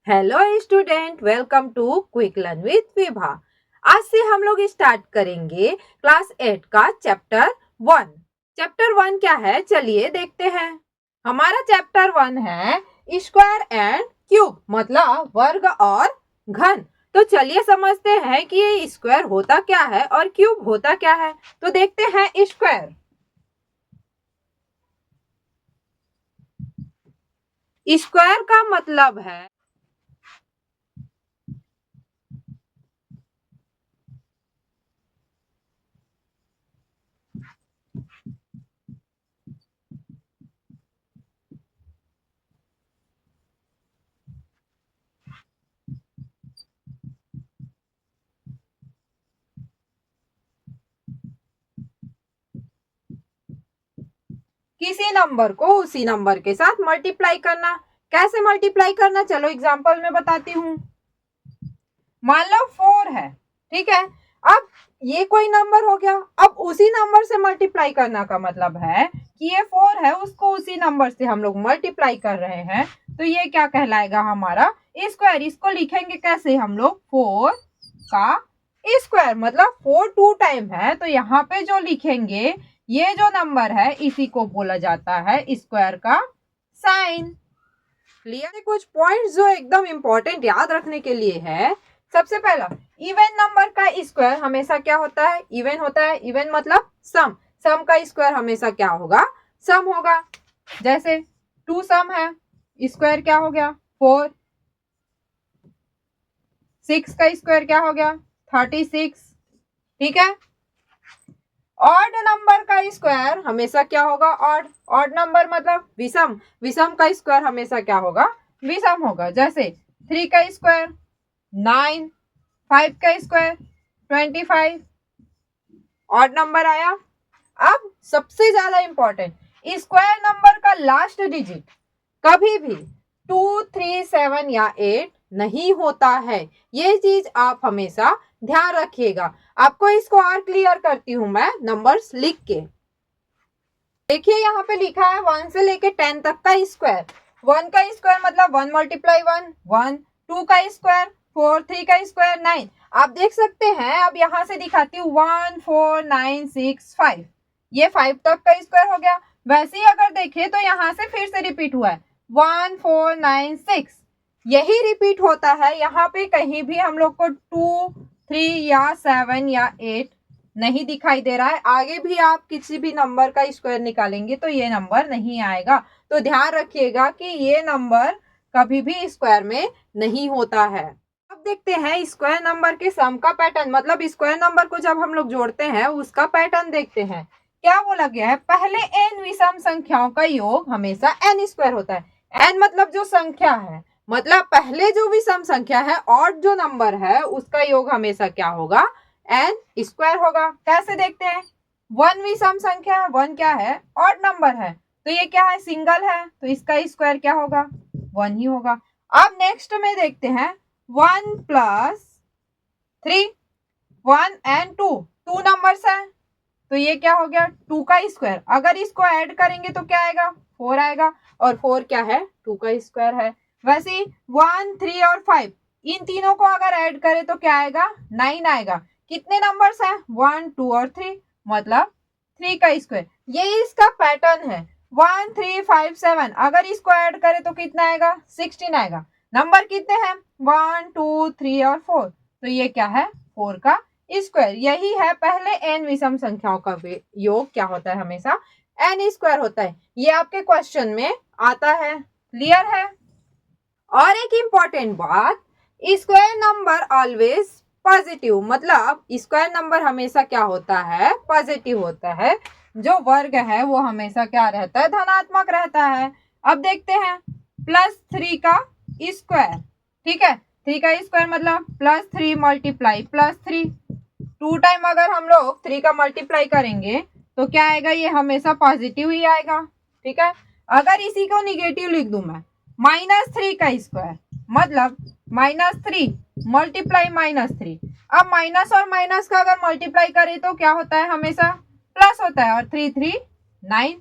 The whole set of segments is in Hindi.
Hello student, welcome to quick learn with Vibha. आज से हम लोग स्टार्ट करेंगे क्लास 8 का चैप्टर 1। चैप्टर 1 क्या है, चलिए देखते हैं। हमारा चैप्टर 1 है स्क्वायर एंड क्यूब, मतलब वर्ग और घन। तो चलिए समझते हैं कि ये स्क्वायर होता क्या है और क्यूब होता क्या है। तो देखते हैं स्क्वायर। स्क्वायर का मतलब है किसी नंबर को उसी नंबर के साथ मल्टीप्लाई करना। कैसे मल्टीप्लाई करना, चलो एग्जांपल में बताती हूँ। मान लो 4 है, ठीक है। अब ये कोई नंबर हो गया, अब उसी नंबर से मल्टीप्लाई करना का मतलब है कि ये 4 है, उसको उसी नंबर से हम लोग मल्टीप्लाई कर रहे हैं। तो ये क्या कहलाएगा, हमारा स्क्वायर। इसको लिखेंगे कैसे हम लोग, 4 का स्क्वायर, मतलब 4 2 टाइम है, तो यहाँ पे जो लिखेंगे ये जो नंबर है इसी को बोला जाता है स्क्वायर का साइन। क्लियर है। कुछ पॉइंट्स जो एकदम इंपॉर्टेंट याद रखने के लिए है। सबसे पहला, इवन नंबर का स्क्वायर हमेशा क्या होता है, इवन होता है। इवन मतलब सम। सम का स्क्वायर हमेशा क्या होगा, सम होगा। जैसे 2 सम है, स्क्वायर क्या हो गया 4। 6 का स्क्वायर क्या हो गया 36, ठीक है। ऑड नंबर का स्क्वायर हमेशा क्या होगा, ऑड। ऑड नंबर मतलब विषम। विषम का स्क्वायर हमेशा क्या होगा, विषम होगा। जैसे 3 का स्क्वायर 9, 5 का स्क्वायर 25, ऑड नंबर आया। अब सबसे ज्यादा इंपॉर्टेंट, स्क्वायर नंबर का लास्ट डिजिट कभी भी 2, 3, 7 या 8 नहीं होता है। ये चीज आप हमेशा ध्यान रखिएगा। आपको इसको और क्लियर करती हूं मैं नंबर्स लिख के। देखिए यहाँ पे लिखा है 1 से लेके 10 तक का स्क्वायर। 1 का स्क्वायर मतलब 1 मल्टीप्लाई 1 1, 2 का स्क्वायर 4, 3 का स्क्वायर 9। आप देख सकते हैं, अब यहाँ से दिखाती हूँ 1 4 9 6 5, ये 5 तक का स्क्वायर हो गया। वैसे ही अगर देखें तो यहाँ से फिर से रिपीट हुआ है 1 4 9 6, यही रिपीट होता है। यहाँ पे कहीं भी हम लोग को 2 3 या 7 या 8 नहीं दिखाई दे रहा है। आगे भी आप किसी भी नंबर का स्क्वायर निकालेंगे तो ये नंबर नहीं आएगा। तो ध्यान रखिएगा कि ये नंबर कभी भी स्क्वायर में नहीं होता है। अब देखते हैं स्क्वायर नंबर के सम का पैटर्न, मतलब स्क्वायर नंबर को जब हम लोग जोड़ते हैं उसका पैटर्न देखते हैं। क्या बोला गया है, पहले n विषम संख्याओं का योग हमेशा n स्क्वायर होता है। n मतलब जो संख्या है, मतलब पहले जो विषम संख्या है और जो नंबर है उसका योग हमेशा क्या होगा, एन स्क्वायर होगा। कैसे देखते हैं, 1 विषम संख्या है, 1 क्या है, ऑड नंबर है, तो ये क्या है, सिंगल है, तो इसका स्क्वायर क्या होगा, 1 ही होगा। अब नेक्स्ट में देखते हैं 1 प्लस 3, 1 एंड 2, 2 नंबर्स है, तो ये क्या हो गया 2 का स्क्वायर। अगर इसको ऐड करेंगे तो क्या आएगा, 4 आएगा, और 4 क्या है, 2 का स्क्वायर है। वैसे 1 3 और 5, इन तीनों को अगर ऐड करें तो क्या आएगा, 9 आएगा। कितने नंबर्स हैं, 1 2 और 3, मतलब 3 का स्क्वायर। ये इसका पैटर्न है। 1 3 5 7, अगर इसको ऐड करें तो कितना आएगा, 16 आएगा। नंबर कितने हैं, 1 2 3 और 4, तो ये क्या है, 4 का स्क्वायर। यही है, पहले n विषम संख्याओं का योग क्या होता है, हमेशा n स्क्वायर होता है। ये आपके क्वेश्चन में आता है। क्लियर है। और एक इंपॉर्टेंट बात, स्क्वायर नंबर ऑलवेज पॉजिटिव, मतलब स्क्वायर नंबर हमेशा क्या होता है, पॉजिटिव होता है। जो वर्ग है वो हमेशा क्या रहता है, धनात्मक रहता है। अब देखते हैं +3 का स्क्वायर, ठीक है। 3 का स्क्वायर मतलब +3 मल्टीप्लाई +3, 2 टाइम अगर हम लोग 3 का मल्टीप्लाई करेंगे तो क्या आएगा, ये हमेशा पॉजिटिव ही आएगा, ठीक है। अगर इसी को निगेटिव लिख दूं मैं, -3 का स्क्वायर मतलब -3 मल्टीप्लाई -3। अब माइनस और माइनस का अगर मल्टीप्लाई करें तो क्या होता है, हमेशा प्लस होता है, और 3 3 9,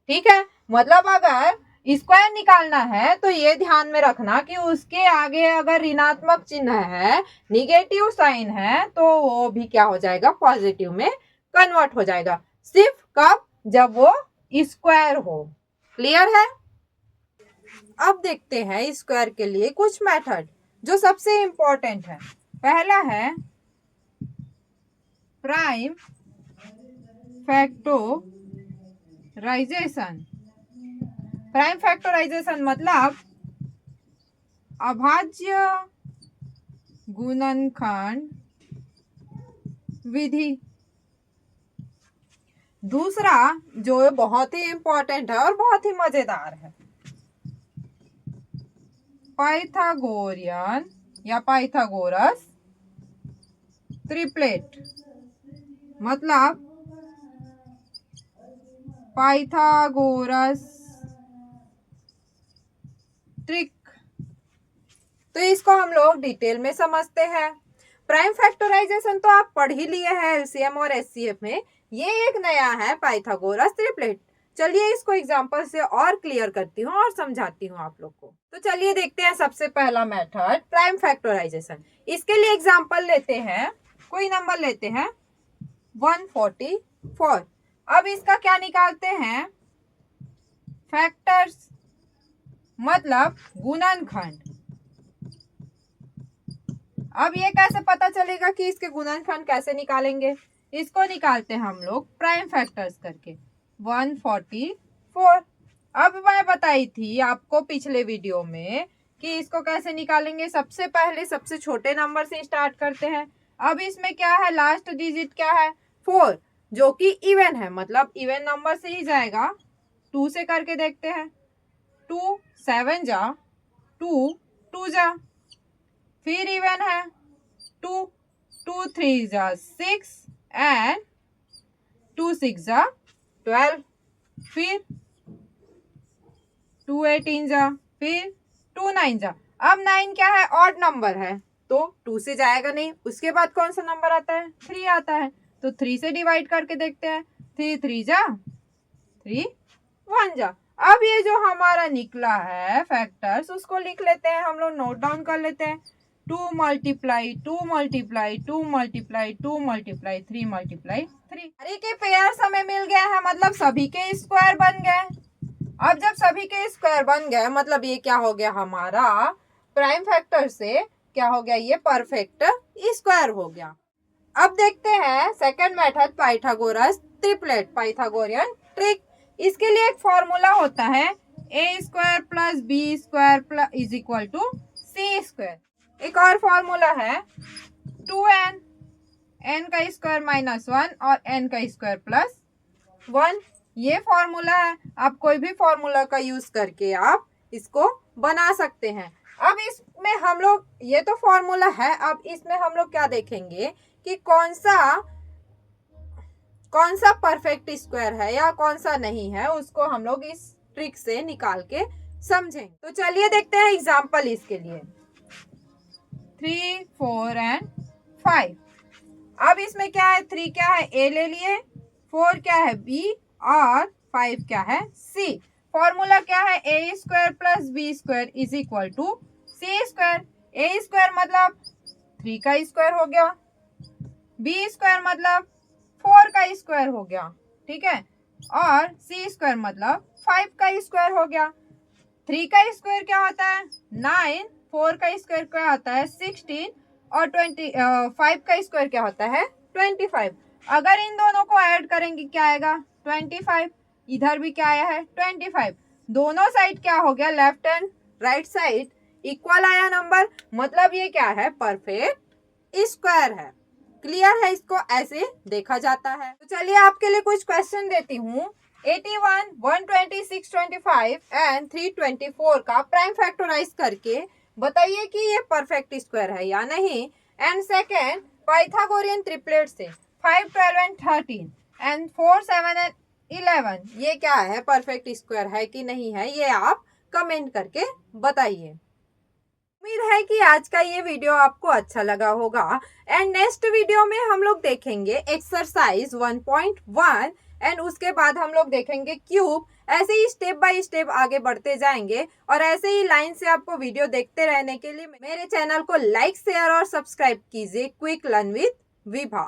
ठीक है। मतलब अगर स्क्वायर निकालना है तो ये ध्यान में रखना कि उसके आगे अगर ऋणात्मक चिन्ह है, निगेटिव साइन है, तो वो भी क्या हो जाएगा, पॉजिटिव में कन्वर्ट हो जाएगा। सिर्फ कब, जब वो स्क्वायर हो। क्लियर है? अब देखते हैं स्क्वायर के लिए कुछ मेथड जो सबसे इंपॉर्टेंट है। पहला है प्राइम फैक्टराइजेशन। प्राइम फैक्टराइजेशन मतलब अभाज्य गुणनखंड विधि। दूसरा जो बहुत ही इंपॉर्टेंट है और बहुत ही मजेदार है, पाइथागोरियन या पाइथागोरस ट्रिपलेट, मतलब पाइथागोरस ट्रिक। तो इसको हम लोग डिटेल में समझते हैं। प्राइम फैक्टराइजेशन तो आप पढ़ ही लिए हैं एलसीएम और एचसीएफ में। ये एक नया है पाइथागोरस ट्रिपलेट। चलिए इसको एग्जांपल से और क्लियर करती हूँ और समझाती हूँ आप लोग को। तो चलिए देखते हैं सबसे पहला मेथड प्राइम फैक्टराइजेशन। इसके लिए एग्जांपल लेते हैं, कोई नंबर लेते हैं 144। अब इसका क्या निकालते हैं, फैक्टर्स मतलब गुणनखंड। अब ये कैसे पता चलेगा कि इसके गुणनखंड कैसे निकालेंगे, इसको निकालते हैं हम लोग प्राइम फैक्टर्स करके 144। अब मैं बताई थी आपको पिछले वीडियो में कि इसको कैसे निकालेंगे। सबसे पहले सबसे छोटे नंबर से स्टार्ट करते हैं। अब इसमें क्या है, लास्ट डिजिट क्या है, 4, जो कि इवन है, मतलब इवन नंबर से ही जाएगा। 2 से करके देखते हैं, 2 7 जा 2 2 जा, फिर इवन है 2 2 3 जा 6 एंड 2 6 जा 12, फिर 2 18 जा, फिर 2 9 जा। अब 9 क्या है, ऑड नंबर है तो 2 से जाएगा नहीं। उसके बाद कौन सा नंबर आता है, 3 आता है, तो 3 से डिवाइड करके देखते हैं। 3 3 जा 3 1 जा। अब ये जो हमारा निकला है फैक्टर्स, उसको लिख लेते हैं हम लोग, नोट डाउन कर लेते हैं। 2 multiply 2 multiply 2 multiply 2 multiply 3 multiply 3। अरे के पेयर्स हमें मिल गए हैं, मतलब सभी के स्क्वायर बन गए। अब जब सभी के स्क्वायर बन गए मतलब ये क्या हो गया, हमारा प्राइम फैक्टर से क्या हो गया, ये परफेक्ट स्क्वायर हो गया। अब देखते हैं second method Pythagoras triplet, Pythagorean trick. इसके लिए एक फॉर्मूला होता है A square plus B square plus is equal to C square. एक और फॉर्मूला है 2n, n का स्क्वायर माइनस 1 और n का स्क्वायर प्लस 1। ये फॉर्मूला है, आप कोई भी फॉर्मूला का यूज करके आप इसको बना सकते हैं। अब इसमें हम लोग, ये तो फॉर्मूला है, अब इसमें हम लोग क्या देखेंगे कि कौन सा परफेक्ट स्क्वायर है या कौन सा नहीं है, उसको हम लोग इस ट्रिक से निकाल के समझेंगे। तो चलिए देखते हैं एग्जांपल इसके लिए 3 4 एंड 5। अब इसमें क्या है, 3 क्या है, ए ले लिए, 4 क्या है, बी और 5 क्या है, सी। फॉर्मूला क्या है, A square plus B square is equal to C square. A square मतलब 3 का स्क्वायर हो गया, बी स्क्वायर मतलब 4 का स्क्वायर हो गया, ठीक है, और सी स्क्वायर मतलब 5 का स्क्वायर हो गया। 3 का स्क्वायर क्या होता है, 9, 4 का स्क्वायर क्या होता है, 16 और 5 का स्क्वायर क्या होता है, 25। अगर इन दोनों को ऐड करेंगे क्या आएगा, 25। इधर भी क्या आया है, 25। दोनों साइड क्या हो गया, left and right side equal आया नंबर, मतलब ये क्या है, परफेक्ट स्क्वायर है। क्लियर है, इसको ऐसे देखा जाता है। तो चलिए आपके लिए कुछ क्वेश्चन देती हूँ। 81, 126, 25 एंड 324 का प्राइम फैक्टराइज करके बताइए कि ये परफेक्ट स्क्वायर है या नहीं। एंड सेकेंड, पाइथागोरियन ट्रिपलेट से 5, 12 एंड 13 एंड 4, 7 एंड 11 ये क्या है, परफेक्ट स्क्वायर है कि नहीं है, ये आप कमेंट करके बताइए। उम्मीद है कि आज का ये वीडियो आपको अच्छा लगा होगा। एंड नेक्स्ट वीडियो में हम लोग देखेंगे एक्सरसाइज 1.1 एंड उसके बाद हम लोग देखेंगे क्यूब ऐसे ही स्टेप बाय स्टेप आगे बढ़ते जाएंगे और ऐसे ही लाइन से आपको वीडियो देखते रहने के लिए मेरे चैनल को लाइक शेयर और सब्सक्राइब कीजिए क्विक लर्न विद विभा।